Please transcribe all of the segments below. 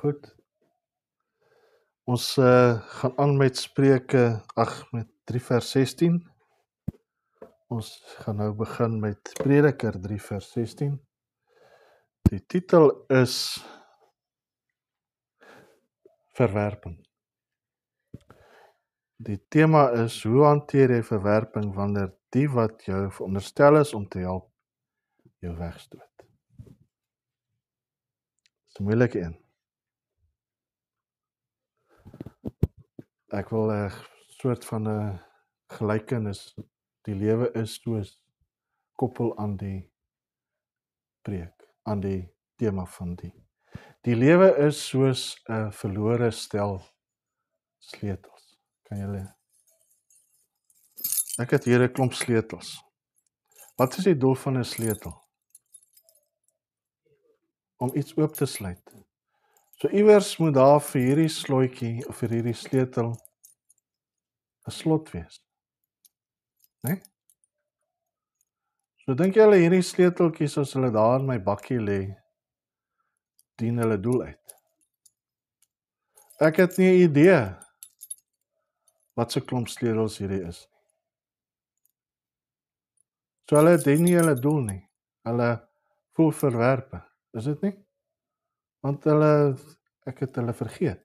Goed. Ons gaan aan met Spreuke, met 3 vers 16. Ons gaan nou begin met Prediker 3 vers 16. Die titel is Verwerping. Die tema is: hoe hanteer jy verwerping wanneer die wat jou veronderstel is om te help, jou wegstoot? Dis 'n moeilike een. Ek wil 'n soort van 'n gelykenis, die lewe is soos koppel aan die preek, aan die tema van die lewe is soos 'n verlore stel sleutels. Kan julle? Ek het hier 'n klomp sleutels. Wat is die doel van 'n sleutel? Om iets oop te sluit. So iewers moet daar vir hierdie slotjie of vir hierdie sleutel 'n slot wees. Né? So dink jy hulle hierdie sleuteltjies, as hulle daar in my bakkie lê, dien hulle doel uit? Ek het nie 'n idee wat se klomp sleutels hierdie is. So hulle dien nie hulle doel nie. Hulle voel verwerpe, is dit nie? Want ek het hulle vergeet.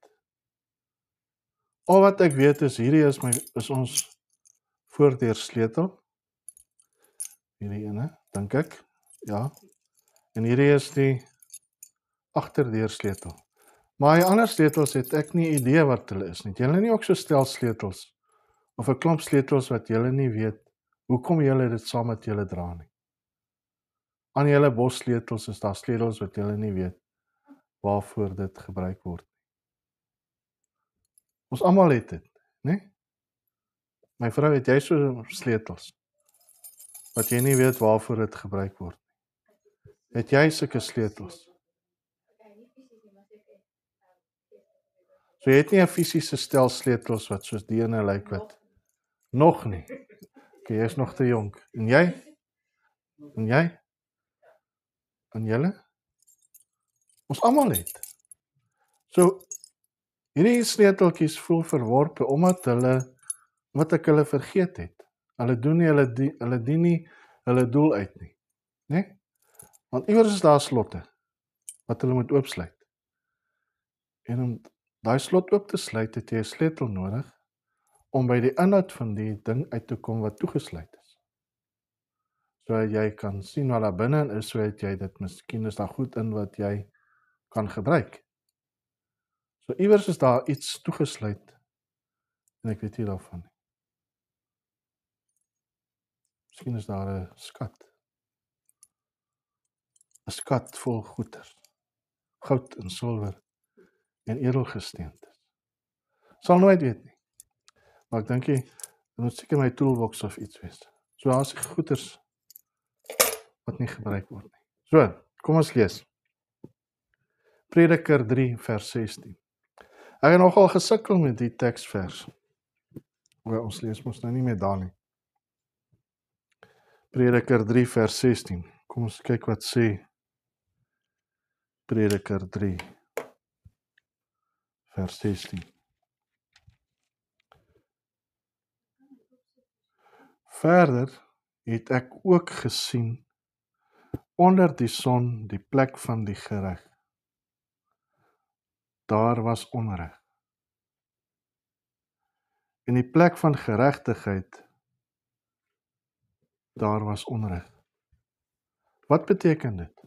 Al wat ek weet is, hierdie is ons voordeursleutel. Hierdie ene, dink ek, ja. En hierdie is die agterdeursleutel. Maar die ander sleutels het ek nie idee wat hulle is nie. Julle nie ook so stel sleutels, of 'n klomp sleutels wat julle nie weet hoekom julle dit saam met julle dra nie. Aan julle bossleutels is daar sleutels wat julle nie weet waarvoor dit gebruik word. Ons almal het dit, né? My vrou, het jy so sleutels wat jy nie weet waarvoor dit gebruik word? Het jy sulke sleutels? So jy het nie 'n fisiese stel sleutels wat soos die ene lyk wat? Nog nie. Okay, jy is nog te jonk. En jy? En jy? En julle? Ons almal het. So, hierdie sleuteltjies voel verworpe omdat ek hulle vergeet het. Hulle dien nie hulle doel uit nie. Né? Want iewers is daar slotte wat hulle moet oopsluit. En om daai slot oop te sluit, het jy 'n sleutel nodig om by die inhoud van die ding uit te kom wat toegesluit is. So jy kan sien wat daar binne is, so het jy dit, miskien is daar goed in wat jy kan gebruik. So iewers is daar iets toegesluit en ek weet nie daarvan nie. Miskien is daar 'n skat. 'n Skat vol goeder. Goud en silwer en edelgesteentes. Sal nooit weet nie. Maar ek dink dit moet seker my toolbox of iets wees. So daar is goeders wat nie gebruik word nie. So, kom ons lees. Prediker 3 vers 16. Ek het nogal gesukkel met die teksvers. Ons lees mos nou nie meer daar nie. Prediker 3 vers 16. Kom ons kyk wat sê Prediker 3 vers 16. Verder het ek ook gesien onder die son die plek van die gereg. Daar was onreg. In die plek van geregtigheid, daar was onreg. Wat beteken dit?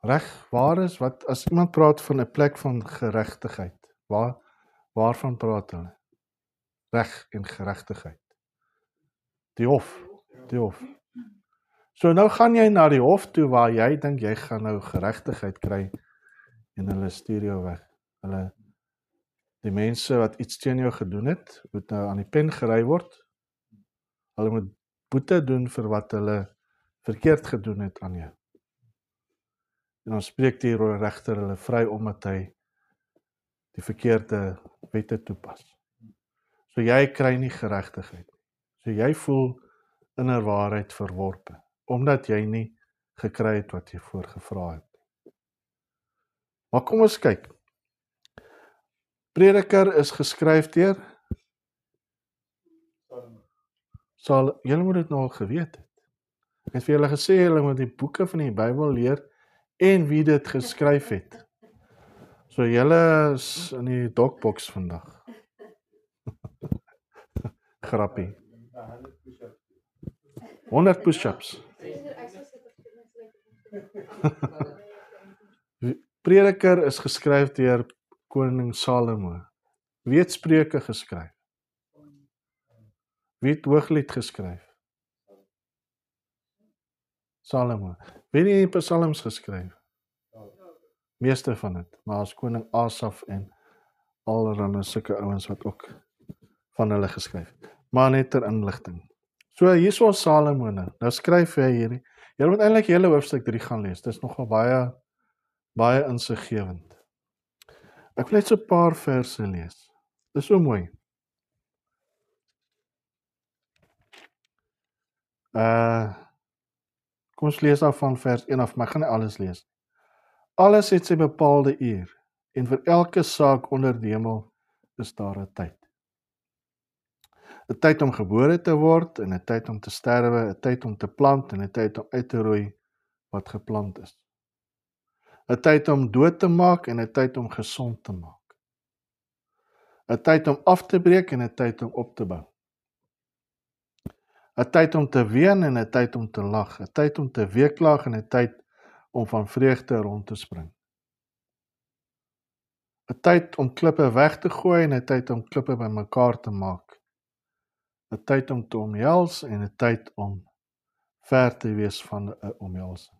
Reg, waar is, wat as iemand praat van 'n plek van geregtigheid, waarvan praat hulle? Reg en geregtigheid. Die hof. So nou gaan jy na die hof toe waar jy dink jy gaan nou geregtigheid kry en hulle stuur jou weg. Die mense wat iets teen jou gedoen het, moet nou aan die pen gery word. Hulle moet boete doen vir wat hulle verkeerd gedoen het aan jou. En dan spreek die regter hulle vry omdat hy die verkeerde wette toepas. So jy kry nie geregtigheid nie. So jy voel in 'n waarheid verworpe, omdat jy nie gekry het wat jy voorgevra het. Maar kom ons kyk. Prediker is geskryf deur julle moet dit nou al geweet het. Ek het vir julle gesê, julle moet die boeke van die Bybel leer en wie dit geskryf het. So julle is in die dokboks vandag. Grappie. 100 push-ups. Prediker is geskryf deur koning Salomo. Wie het Spreuke geskryf? Wie het Hooglied geskryf? Salomo. Wie het die psalms geskryf? Meeste van dit, maar as koning Asaf en allerhande sulke ouens wat ook van hulle geskryf. Maar net ter inligting. So hier is ons Salomo nou. Nou skryf hy hierdie. Jy moet eintlik hele hoofstuk 3 gaan lees. Dit is nogal baie insiggewend. Ek wil net so 'n paar verse lees. Dit is so mooi. Kom ons lees af van vers 1 af, maar ek gaan nie alles lees. Alles het sy bepaalde uur, en vir elke saak onder die hemel is daar 'n tyd. 'n Tyd om gebore te word, en 'n tyd om te sterwe, 'n tyd om te plant, en 'n tyd om uit te roei wat geplant is. 'n Tyd om dood te maak, en 'n tyd om gesond te maak. 'n Tyd om af te breek, en 'n tyd om op te bou. 'n Tyd om te ween, en 'n tyd om te lag. 'n Tyd om te weeklaag, en 'n tyd om van vreugde rond te spring. 'n Tyd om klippe weg te gooi, en 'n tyd om klippe bymekaar te maak. 'n Tyd om te omhels, en 'n tyd om ver te wees van 'n omhelsing.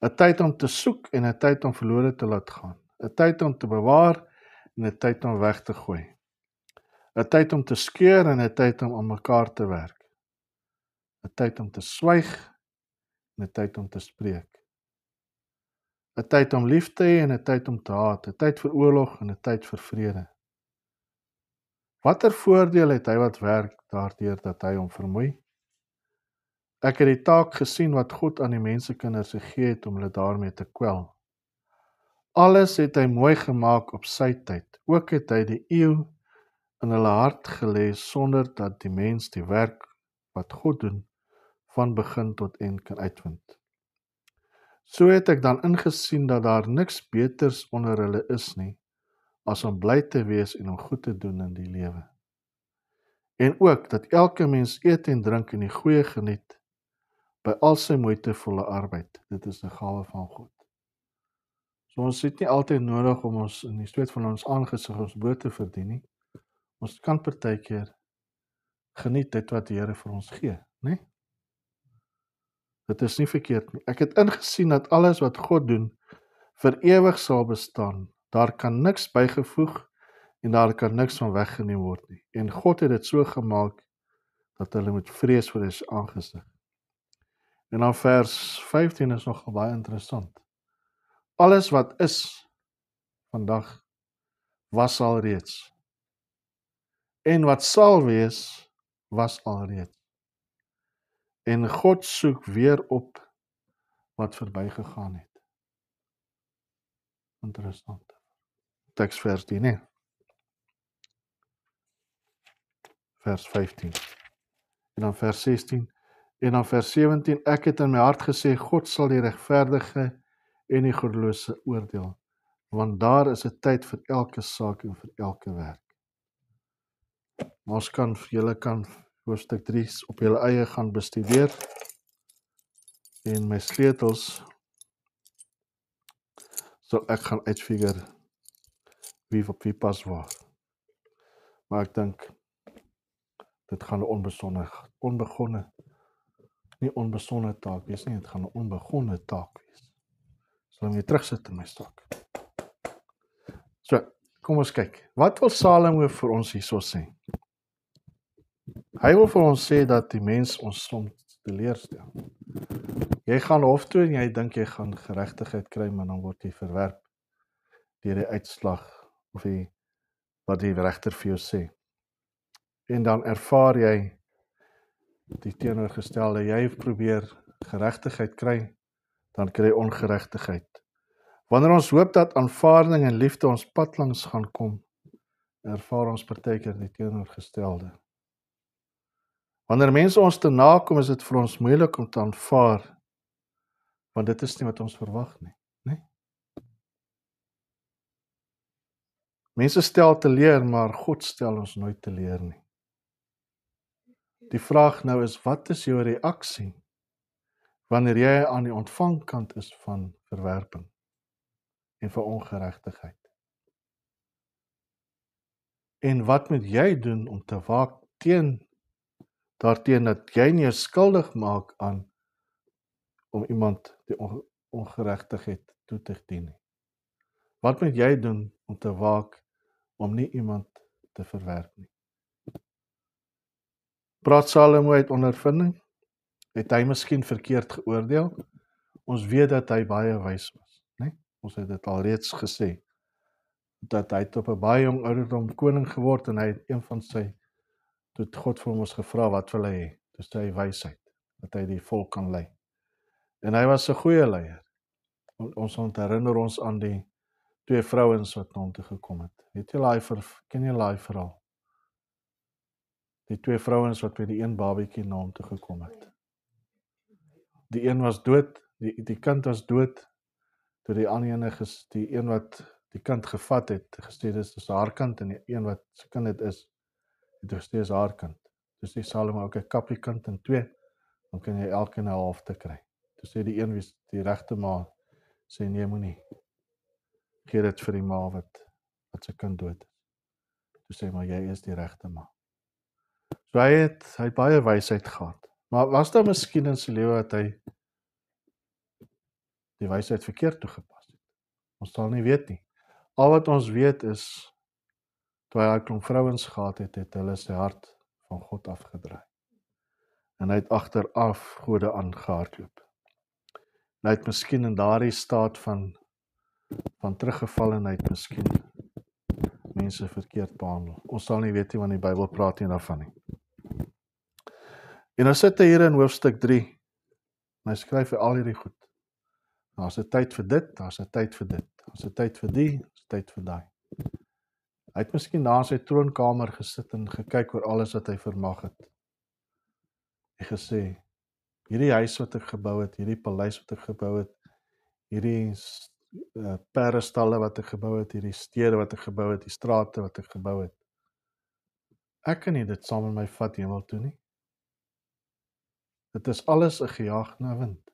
'n Tyd om te soek, en 'n tyd om verlore te laat gaan. 'n Tyd om te bewaar, en 'n tyd om weg te gooi. 'n Tyd om te skeur, en 'n tyd om aan mekaar te werk. 'n Tyd om te swyg, en 'n tyd om te spreek. 'n Tyd om lief te hê, en 'n tyd om te haat. 'n Tyd vir oorlog, en 'n tyd vir vrede. Watter voordeel het hy wat werk daardeur dat hy hom vermoei? Ek het die taak gesien wat God aan die mensekinders gegee het om hulle daarmee te kwel. Alles het hy mooi gemaak op sy tyd. Ook het hy die eeu in hulle hart gelê sonder dat die mens die werk wat God doen van begin tot eind kan uitvind. So het ek dan ingesien dat daar niks beters onder hulle is nie, as om bly te wees en om goed te doen in die lewe. En ook dat elke mens eet en drink en die goeie geniet by al sy moeitevolle arbeid. Dit is 'n gawe van God. So ons het nie altyd nodig om ons in die stoot van ons aangesig ons brood te verdien nie. Ons kan partykeer geniet dit wat die Here vir ons gee, né? Dit is nie verkeerd nie. Ek het ingesien dat alles wat God doen vir ewig sal bestaan. Daar kan niks bygevoeg en daar kan niks van weggeneem word nie. En God het dit so gemaak dat hulle moet vrees voor sy aangesig. En dan vers 15 is nogal baie interessant. Alles wat is vandag was al reeds. En wat sal wees was al reeds. En God soek weer op wat verbygegaan het. Interessant. Teksvers 10, nee. Vers 15. En dan vers 16. En dan vers 17. Ek het in my hart gesê, God sal die regverdige en die goddelose oordeel. Want daar is 'n tyd vir elke saak en vir elke werk. Maar julle kan hoofstuk 3 op julle eie gaan bestudeer. En my sleutels sal ek gaan uitfigure wie op wie pas waar. Maar ek dink dit gaan 'n onbegonne taak wees nie, dit gaan 'n onbegonne taak wees. Sal ek weer terugsit in my stok. So, kom ons kyk. Wat wil Salomo vir ons hierso sê? Hy wil vir ons sê dat die mens ons soms teleurstel. Jy gaan hof toe en jy dink jy gaan geregtigheid kry, maar dan word jy verwerp deur die uitslag of wat die regter vir jou sê. En dan ervaar jy die teenoorgestelde, jy probeer geregtigheid kry, dan kry jy ongeregtigheid. Wanneer ons hoop dat aanvaarding en liefde ons pad langs gaan kom, ervaar ons partykeer die teenoorgestelde. Wanneer mense ons te nakom, is dit vir ons moeilik om te aanvaar, want dit is nie wat ons verwag nie. Mense stel teleur, maar God stel ons nooit teleur nie. Die vraag nou is, wat is jou reaksie wanneer jy aan die ontvangkant is van verwerping en van ongeregtigheid? En wat moet jy doen om te waak daarteen dat jy nie jou skuldig maak aan om iemand die ongeregtigheid toe te dien nie? Wat moet jy doen om te waak om nie iemand te verwerp nie? Praat Salomo uit ondervinding? Het hy miskien verkeerd geoordeel? Ons weet dat hy baie wys was, né? Ons het dit al reeds gesê, dat hy op 'n baie jong ouderdom koning geword en hy het een van sy, toe God vir hom ons gevra wat wil hy hê, toe sê hy wysheid, dat hy die volk kan lei. En hy was 'n goeie leier. Ons herinner ons aan die 2 vrouens wat na hom toe gekom het. Ken jy daai verhaal? Die 2 vrouens wat met die een babietjie na hom toe gekom het. Die een was dood, die kind was dood, toe die ander ene, die een wat die kind gevat het, gesê dit is haar kind, en die een wat sy kind het gesê is haar kind. Toe sê Salomo, okay, kap die kind in 2, dan kan jy elkeen 'n helfte kry. Toe sê die een wie die regte ma, sê nee, moenie. Gee dit vir die ma wat sy kind dood is. Toe sê maar jy is die regte ma. So hy het baie wysheid gehad. Maar was daar miskien in sy lewe dat hy die wysheid verkeerd toegepas het? Ons sal nie weet nie. Al wat ons weet is, toe hy 'n klomp vrouens gehad het, het hulle sy hart van God afgedraai. En hy het agteraf gode aangehardloop. En hy het miskien in daardie staat van teruggevallenheid miskien mense verkeerd behandel. Ons sal nie weet nie, want die Bybel praat nie daarvan nie. En nou sit hy hier in hoofstuk 3, en hy skryf vir al hierdie goed. Daar's 'n tyd vir dit, daar's 'n tyd vir dit, daar's 'n tyd vir die, daar's 'n tyd vir daai. Hy het miskien daar in sy troonkamer gesit en gekyk oor alles wat hy vermag het. En gesê, hierdie huis wat ek gebou het, hierdie paleis wat ek gebou het, hierdie perdestalle wat ek gebou het, hierdie stede wat ek gebou het, die strate wat ek gebou het. Ek kan nie dit saam met my vat hemel toe nie. Dit is alles 'n gejaag na wind.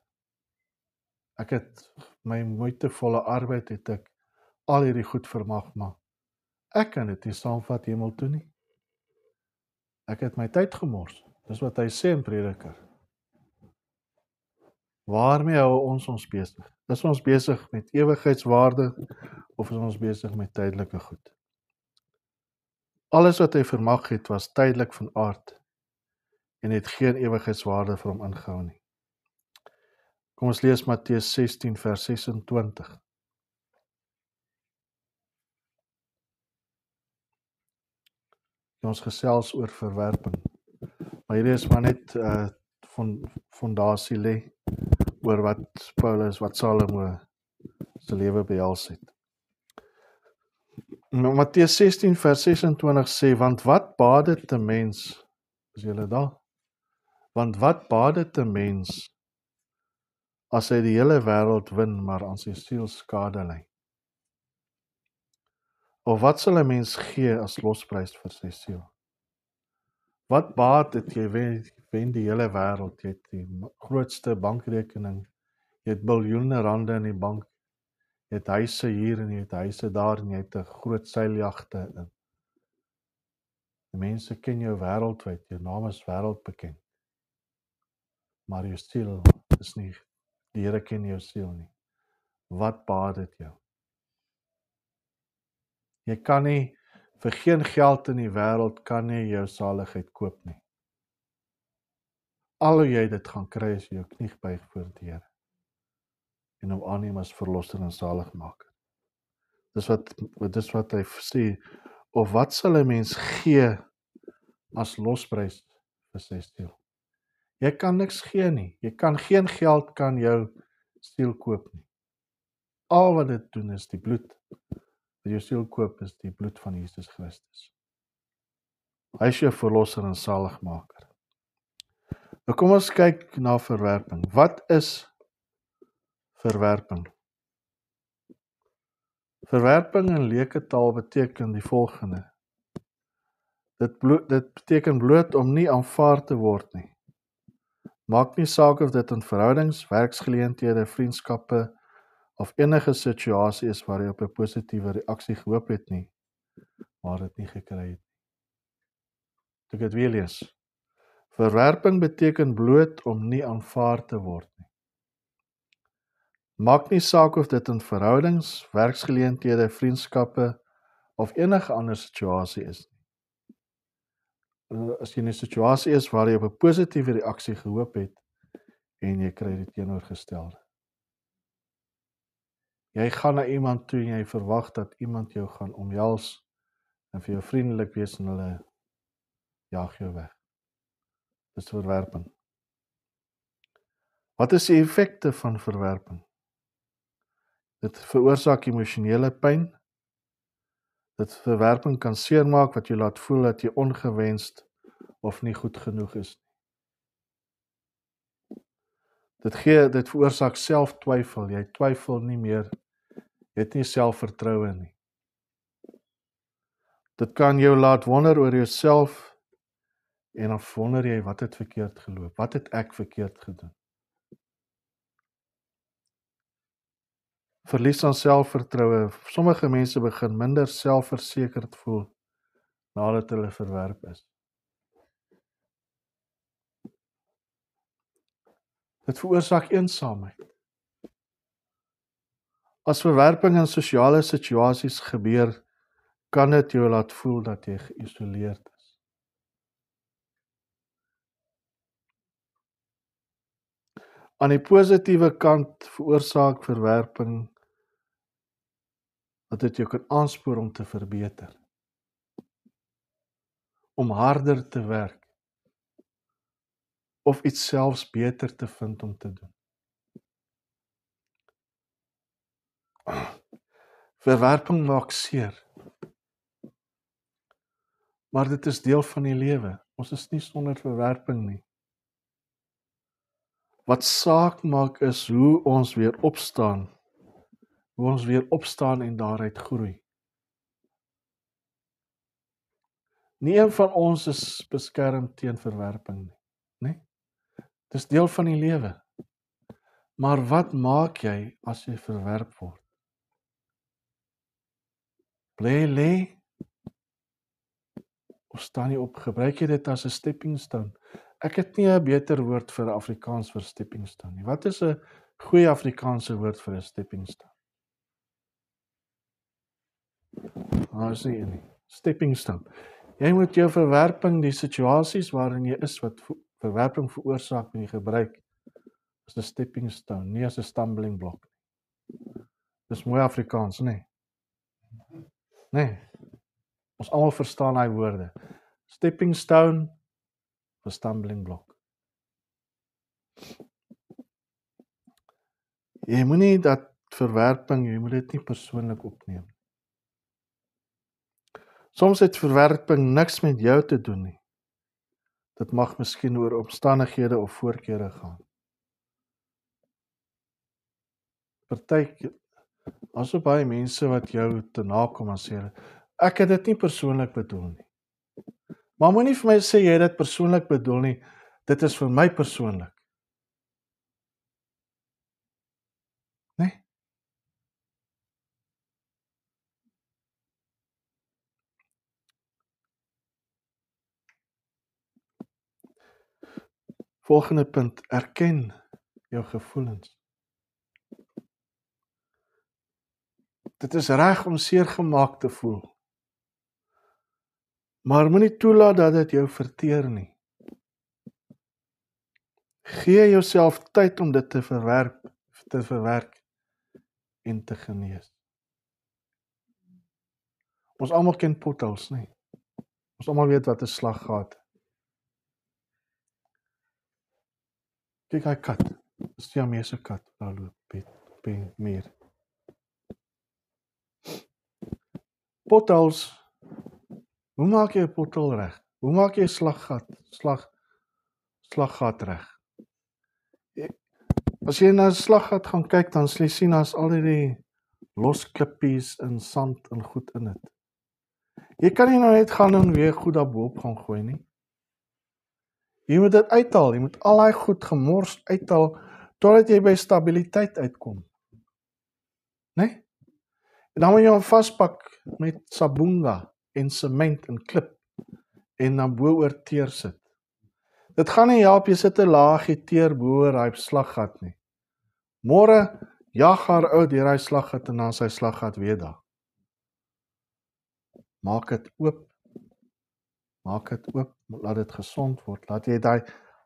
Ek het my moeitevolle arbeid, het ek al hierdie goed vermag, maar ek kan dit nie saamvat hemel toe nie. Ek het my tyd gemors. Dis wat hy sê in Prediker. Waarmee hou ons besig? Is ons besig met ewigheidswaarde of is ons besig met tydelike goed? Alles wat hy vermag het was tydelik van aard en het geen ewigheidswaarde vir hom ingehou nie. Kom ons lees Matteus 16 vers 26. Ons gesels oor verwerping. Maar hierdie is maar net fondasie lê oor wat Salomo se lewe behels het. Matteus 16 vers 26 sê, want wat baat dit 'n mens, is julle daar? Want wat baat dit 'n mens as hy die hele wêreld win, maar aan sy siel skade ly? Of wat sal 'n mens gee as losprys vir sy siel? Wat baat dit, jy wen die hele wêreld, jy het die grootste bankrekening, jy het biljoene rande in die bank, jy het huise hier en jy het huise daar en jy het 'n groot seiljagte in. Die mense ken jou wêreldwyd, jou naam is wêreldbekend. Maar jou siel is nie, die Here ken jou siel nie. Wat baat dit jou? Jy kan nie, vir geen geld in die wêreld kan jy jou saligheid koop nie. Al hoe jy dit gaan kry as jy jou knie buig voor die Here en hom aanneem as verlosser en saligmaker. Dis wat hy sê, of wat sal 'n mens gee as losprys vir sy siel? Jy kan niks gee nie. Jy kan geen geld kan jou siel koop nie. al wat dit doen is die bloed. Wat jou siel koop is die bloed van Jesus Christus. Hy is jou verlosser en saligmaker. Nou kom ons kyk na verwerping. Wat is verwerping? Verwerping in leeketaal beteken die volgende. Dit beteken bloot om nie aanvaar te word nie. Maak nie saak of dit in verhoudings, werksgeleenthede, vriendskappe of enige situasie is waar jy op 'n positiewe reaksie gehoop het nie, maar dit nie gekry het. Ek het weer lees. Verwerping beteken bloot om nie aanvaar te word nie. Maak nie saak of dit in verhoudings, werksgeleenthede, vriendskappe of enige ander situasie is nie. As jy in 'n situasie is waar jy op 'n positiewe reaksie gehoop het en jy kry die teenoorgestelde. Jy gaan na iemand toe en jy verwag dat iemand jou gaan omhels en vir jou vriendelik wees en hulle jaag jou weg. Dis verwerping. Wat is die effekte van verwerping? Dit veroorsaak emosionele pyn. Dit verwerping kan seermaak wat jou laat voel dat jy ongewenst of nie goed genoeg is. Dit veroorsaak selftwyfel. Jy twyfel nie meer. Jy het nie selfvertroue nie. Dit kan jou laat wonder oor jouself en dan wonder jy wat het verkeerd geloop. Wat het ek verkeerd gedoen? Verlies aan selfvertroue. Sommige mense begin minder selfversekerd voel nadat hulle verwerp is. Dit veroorsaak eensaamheid. As verwerping in sosiale situasies gebeur, kan dit jou laat voel dat jy geïsoleerd is. Aan die positiewe kant veroorsaak verwerping dat dit jou kan aanspoor om te verbeter. Om harder te werk. Of iets selfs beter te vind om te doen. Verwerping maak seer. Maar dit is deel van die lewe. Ons is nie sonder verwerping nie. Wat saak maak is hoe ons weer opstaan. Hoe ons weer opstaan en daaruit groei. Nie een van ons is beskerm teen verwerping nie. Dis deel van die lewe. Maar wat maak jy as jy verwerp word? Bly lê? Of staan jy op? Gebruik jy dit as 'n stepping stone? Ek het nie 'n beter woord vir Afrikaans vir stepping stone nie. Wat is 'n goeie Afrikaanse woord vir 'n stepping stone? Is nie nie. Stepping stone. Jy moet jou verwerping, die situasies waarin jy is wat verwerping veroorsaak, moet jy gebruik as 'n stepping stone, nie as 'n stumbling block. Dis mooi Afrikaans, nee. Nee. Ons almal verstaan daai woorde. Stepping stone of stumbling block. Jy moenie dat verwerping, jy moet dit nie persoonlik opneem. Soms het verwerping niks met jou te doen nie. Dit mag miskien oor omstandighede of voorkeure gaan. Partykeer, as so baie mense wat jou te nakom en sê, ek het dit nie persoonlik bedoel nie. Maar moenie vir my sê jy het dit persoonlik bedoel nie, dit is vir my persoonlik. Nee? Volgende punt, erken jou gevoelens. Dit is reg om seer gemaak te voel. Maar moenie toelaat dat dit jou verteer nie. Gee jouself tyd om dit te verwerk en te genees. Ons almal ken potholes, nie? Ons almal weet wat 'n slaggat. Kyk hy kat. Dis die Siamese kat daar loop op die meer. Potholes, hoe maak jy 'n pothol reg? Hoe maak jy 'n slaggat reg? As jy na 'n slaggat gaan kyk, dan sal jy sien daar's al hierdie los klippies en sand en goed in dit. Jy kan nie nou net gaan en weer goed daarboop gaan gooi nie. Jy moet dit uithaal, jy moet al daai goed gemors uithaal, totdat jy by stabiliteit uitkom. Né? En dan moet jy hom vaspak met sabunga en sement en klip en dan bo-oor teer sit. Dit gaan nie help jy sit 'n laagie teer bo-oor daai slaggat nie. Môre jag haar uit deur daai slaggat en dan sy slaggat weer daar. Maak dit oop. Maak dit oop, laat dit gesond word. Laat jy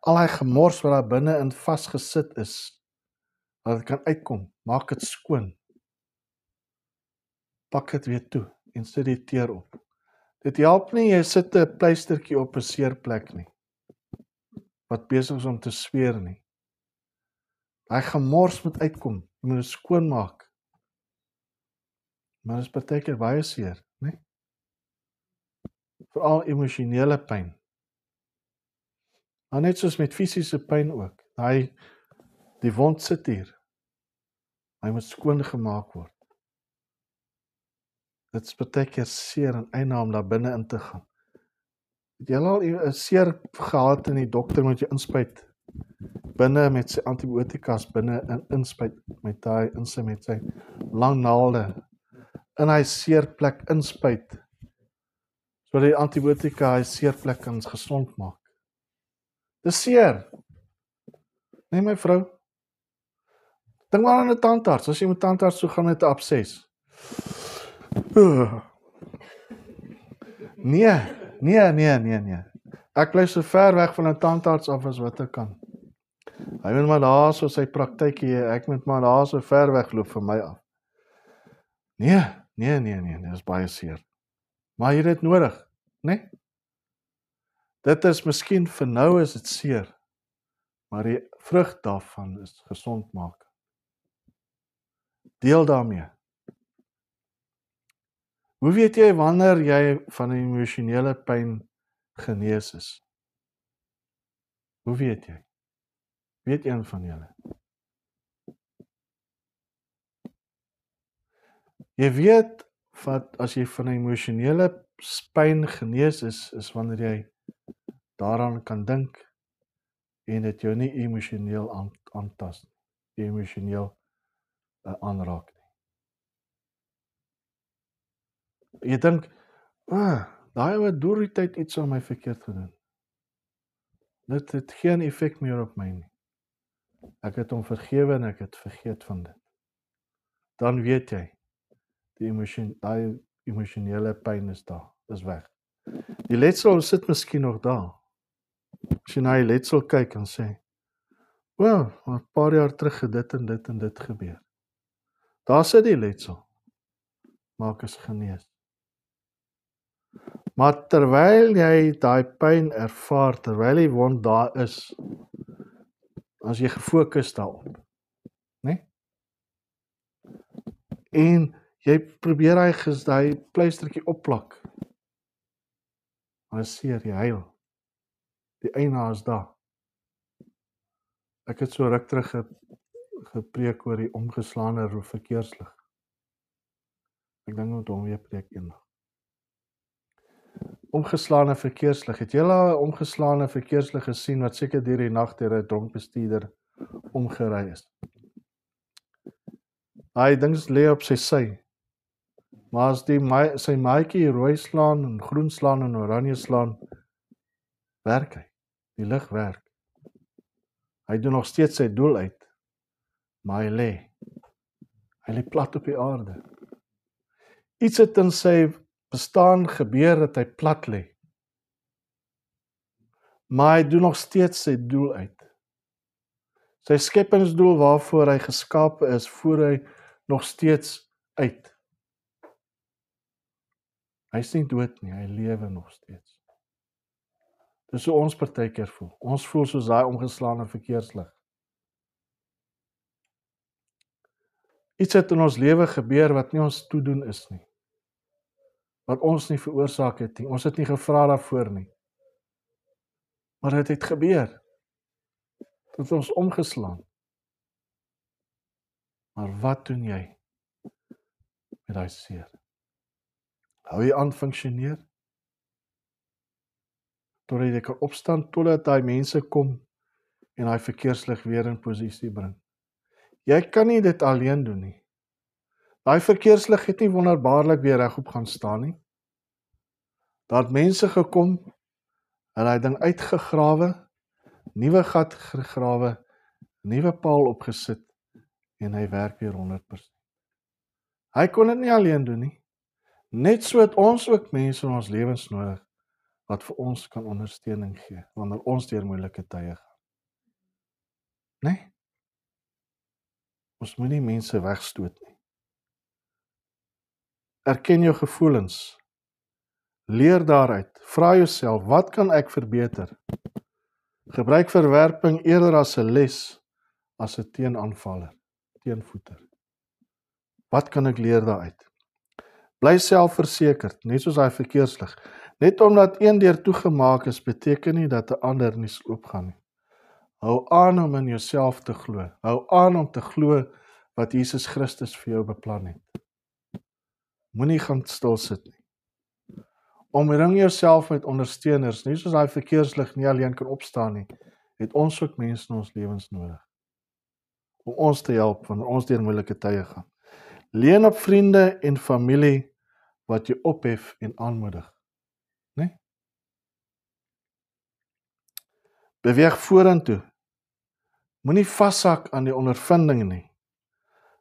al daai gemors wat daar binne in vasgesit is, laat dit kan uitkom. Maak dit skoon. Pak dit weer toe en sit die teer op. Dit help nie jy sit 'n pleistertjie op 'n seerplek nie, wat besig is om te sweer nie. Daai gemors moet uitkom, jy moet dit skoon maak. Maar dit is partykeer baie seer, né? Veral emosionele pyn. Maar net soos met fisiese pyn ook. Die wond sit hier. Hy moet skoon gemaak word. Dit is partykeer seer en eina om daar binne in te gaan. Het jy al 'n seer gehad en die dokter moet jy inspuit binne met sy antibiotikas binne inspuit met sy lang naalde in hy seerplek inspuit sodat die antibiotika hy seerplek kan gesond maak. Dis seer. Nee my vrou. Dink maar aan 'n tandarts. As jy met tandarts toe gaan met 'n abses. Nee. Ek bly so ver weg van 'n tandarts af as wat ek kan. Hy moet maar daar so sy praktykie, ek moet maar daar so ver wegloop van my af. Nee, dit is baie seer. Maar jy het dit nodig, né? Dit is miskien vir nou is dit seer, maar die vrug daarvan is gesond maak. Deel daarmee. Hoe weet jy wanneer jy van 'n emosionele pyn genees is? Hoe weet jy? Weet een van julle? Jy weet wat as jy van 'n emosionele pyn genees is wanneer jy daaraan kan dink en dit jou nie emosioneel aantas nie, emosioneel aanraak nie. Jy dink, daai ou het deur die tyd iets aan my verkeerd gedoen. Dit het geen effek meer op my nie. Ek het hom vergewe en ek het vergeet van dit. Dan weet jy, daai emosionele pyn is daar, is weg. Die letsel sit miskien nog daar. As jy na die letsel kyk en sê, maar 'n paar jaar terug het dit en dit gebeur. Daar sit die letsel. Maar ek is genees. Maar terwyl jy daai pyn ervaar, terwyl die wond daar is, as jy gefokus daarop, né? En jy probeer daai pleistertjie opplak. Maar is seer, jy huil. Die eina is daar. Ek het so ruk terug gepreek oor die omgeslaane verkeerslig. Ek dink moet hom weer preek eendag. Omgeslaane verkeerslig. Het jy al 'n omgeslaane verkeerslig gesien wat seker deur die nag deur 'n dronk bestuurder omgery is? Hy dings lê op sy. Maar as sy maatjie rooi slaan en groen slaan en oranje slaan, werk hy. Die lig werk. Hy doen nog steeds sy doel uit, maar hy lê plat op die aarde. Iets het in sy bestaan gebeur dat hy plat lê. Maar hy doen nog steeds sy doel uit. Sy skepingsdoel waarvoor hy geskape is, voer hy nog steeds uit. Hy is nie dood nie, hy lewe nog steeds. Dis hoe ons partykeer voel. Ons voel soos daai omgeslaane verkeerslig. Iets het in ons lewe gebeur wat nie ons toedoen is nie. wat ons nie veroorsaak het nie. Ons het nie gevra daarvoor nie. Maar dit het gebeur. Dit het ons omgeslaan. Maar wat doen jy met daai seer? Hou jy aan funksioneer? Totdat jy kan opstaan, totdat daai mense kom en daai verkeerslig weer in posisie bring. Jy kan nie dit alleen doen nie. Daai verkeerslig het nie wonderbaarlik weer regop gaan staan nie. Daar het mense gekom, hulle het ding uitgegrawe, nuwe gat gegrawe, nuwe paal opgesit en hy werk weer 100%. Hy kon dit nie alleen doen nie. Net so het ons ook mense in ons lewens nodig wat vir ons kan ondersteuning gee wanneer ons deur moeilike tye gaan. Nee? Ons moenie mense wegstoot nie. Erken jou gevoelens. Leer daaruit. Vra jouself, wat kan ek verbeter? Gebruik verwerping eerder as 'n les as 'n teenaanvaller, teenvoeter. Wat kan ek leer daaruit? Bly selfversekerd, net soos daai verkeerslig. Net omdat een deur toegemaak is, beteken nie dat 'n ander nie sal oopgaan nie. Hou aan om in jouself te glo. Hou aan om te glo wat Jesus Christus vir jou beplan het. Moenie gaan stil sit nie. Omring jouself met ondersteuners, nie soos daai verkeerslig nie alleen kan opstaan nie, het ons ook mense in ons lewens nodig. Om ons te help wanneer ons deur moeilike tye gaan. Leun op vriende en familie wat jou ophef en aanmoedig. Nee? Beweeg vorentoe. Moenie vashak aan die ondervinding nie.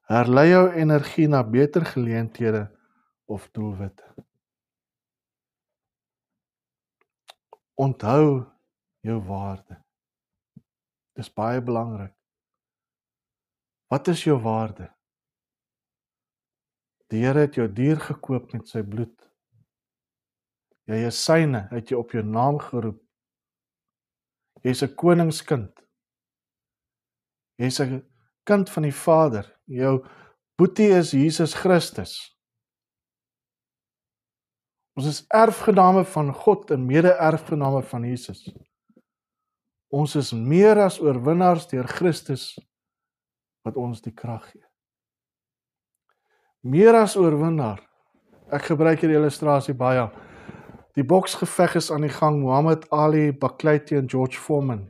Herlei jou energie na beter geleenthede of doelwitte. Onthou jou waarde. Dis baie belangrik. Wat is jou waarde? Die Here het jou duur gekoop met sy bloed. Jy is syne, het jy op jou naam geroep. Jy is 'n koningskind. Jy is 'n kind van die Vader. Jou boetie is Jesus Christus. Ons is erfgename van God en mede-erfgename van Jesus. Ons is meer as oorwinnaars deur Christus wat ons die krag gee. Meer as oorwinnaar. Ek gebruik hierdie illustrasie baie. Die boksgeveg is aan die gang. Muhammad Ali baklei teen George Foreman.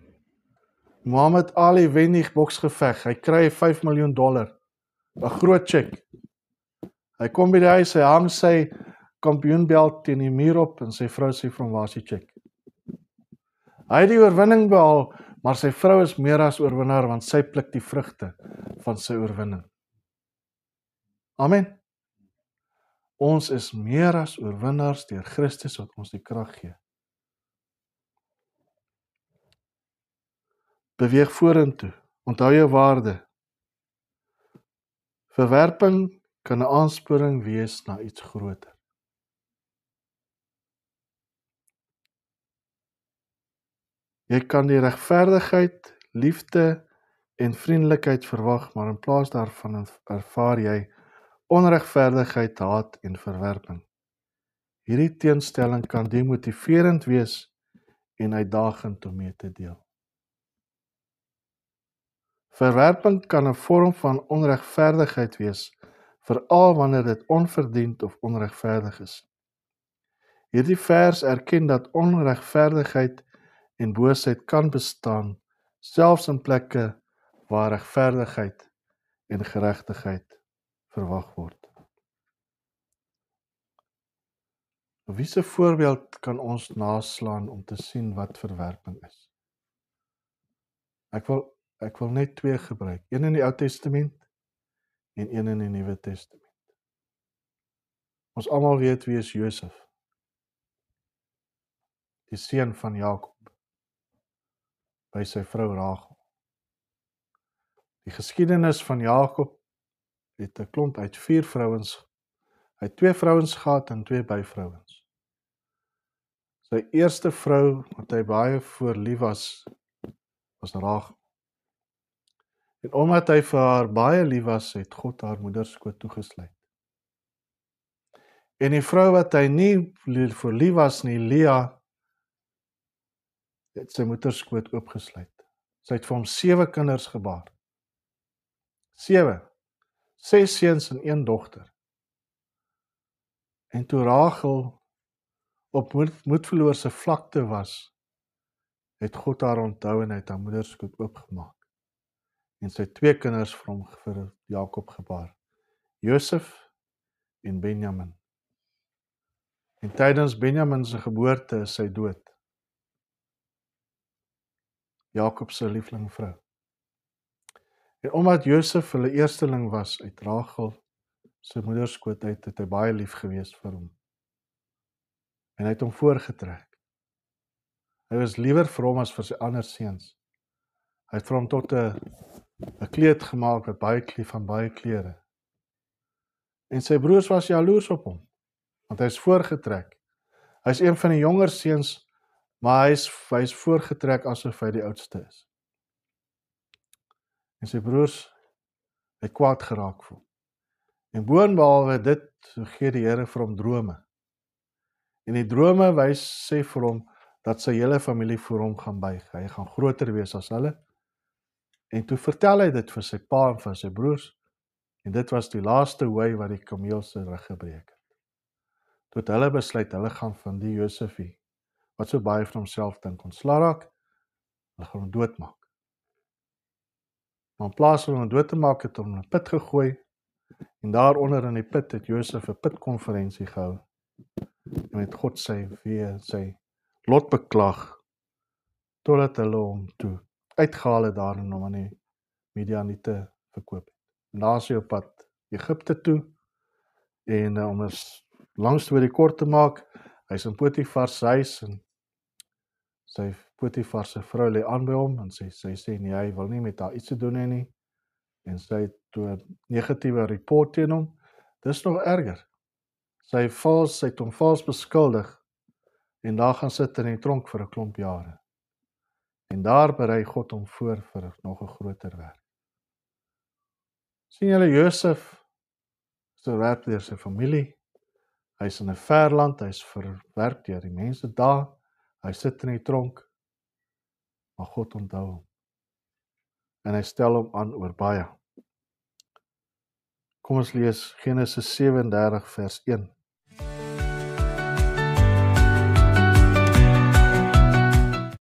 Muhammad Ali wen die boksgeveg. Hy kry $5 miljoen. 'n groot check. Hy kom by die huis, hy hang sy kampioenbelt teen die muur op en sy vrou sê vir hom, waar is die check? Hy het die oorwinning behaal, maar sy vrou is meer as oorwinnaar want sy pluk die vrugte van sy oorwinning. Amen. Ons is meer as oorwinnaars deur Christus wat ons die krag gee. Beweeg vorentoe. Onthou jou waarde. Verwerping kan 'n aansporing wees na iets groter. Jy kan die regverdigheid, liefde en vriendelikheid verwag, maar in plaas daarvan ervaar jy onregverdigheid, haat en verwerping. Hierdie teenstelling kan demotiverend wees en uitdagend om mee te deel. Verwerping kan 'n vorm van onregverdigheid wees, veral wanneer dit onverdiend of onregverdig is. Hierdie vers erken dat onregverdigheid en boosheid kan bestaan, selfs in plekke waar regverdigheid en geregtigheid verwag word. Wie se voorbeeld kan ons naslaan om te sien wat verwerping is? Ek wil net twee gebruik, een in die Ou Testament en een in die Nuwe Testament. Ons almal weet wie is Josef, die seun van Jakob, by sy vrou Rachel. Die geskiedenis van Jakob het 'n klomp uit 4 vrouens, hy het 2 vrouens gehad en 2 byvrouens. Sy eerste vrou, wat hy baie voor lief was Rachel. En omdat hy vir haar baie lief was, het God haar moederskoot toegesluit. En die vrou wat hy nie voor lief was nie, Lea, het sy moederskoot oopgesluit. Sy het vir hom 7 kinders gebaar. 7. 6 seuns en 1 dogter. En toe Rachel op moedverloorse vlakte was, het God haar onthou en hy het haar moederskoot oopgemaak. En sy 2 kinders vir Jakob gebaar, Josef en Benjamin. En tydens Benjamin se geboorte is sy dood. Jakob se liefling vrou. En omdat Josef hulle eersteling was uit Rachel se moederskoot uit, het hy baie lief gewees vir hom. En hy het hom voorgetrek. Hy was liewer vir hom as vir sy ander seuns. Hy het vir hom tot 'n kleed gemaak wat van baie klere. En sy broers was jaloers op hom, want hy is voorgetrek. Hy is een van die jonger seuns, maar hy is voorgetrek asof hy die oudste is. En sy broers het kwaad geraak vir hom. En boonbehalwe dit, gee die Here vir hom drome. En die drome sê vir hom dat sy hele familie voor hom gaan buig. Hy gaan groter wees as hulle. En toe vertel hy dit vir sy pa en vir sy broers. En dit was die laaste hooi wat die kameel se rug gebreek het. Tot hulle besluit, hulle gaan van die Josefie, wat so baie van homself dink, ontslaa raak, hulle gaan hom doodmaak. Maar in plaas van hom dood te maak, het hom in 'n put gegooi, en daaronder in die put het Josef 'n pitkonferensie gehou, en met God sy lot beklag, totdat hulle hom toe uitgehaal het daar en hom aan die Midianiete verkoop het. En daar is hy op pad Egipte toe, en om 'n lang storie kort te maak, hy is in Potifar se huis, en sy Potifar se vrou lê aan by hom, en sy sê nee, hy wil nie met haar iets te doen hê nie, en sy het toe 'n negatiewe report teen hom. Dis nog erger. Sy het hom vals beskuldig, en daar gaan sit in die tronk vir 'n klomp jare. En daar berei God hom voor vir nog 'n groter werk. Sien julle, Josef is verwerp deur sy familie. Hy is in 'n ver land, hy is verwerp deur die mense daar. Hy sit in die tronk, maar God onthou hom. En hy stel hom aan oor baie. Kom ons lees Genesis 37 vers 1.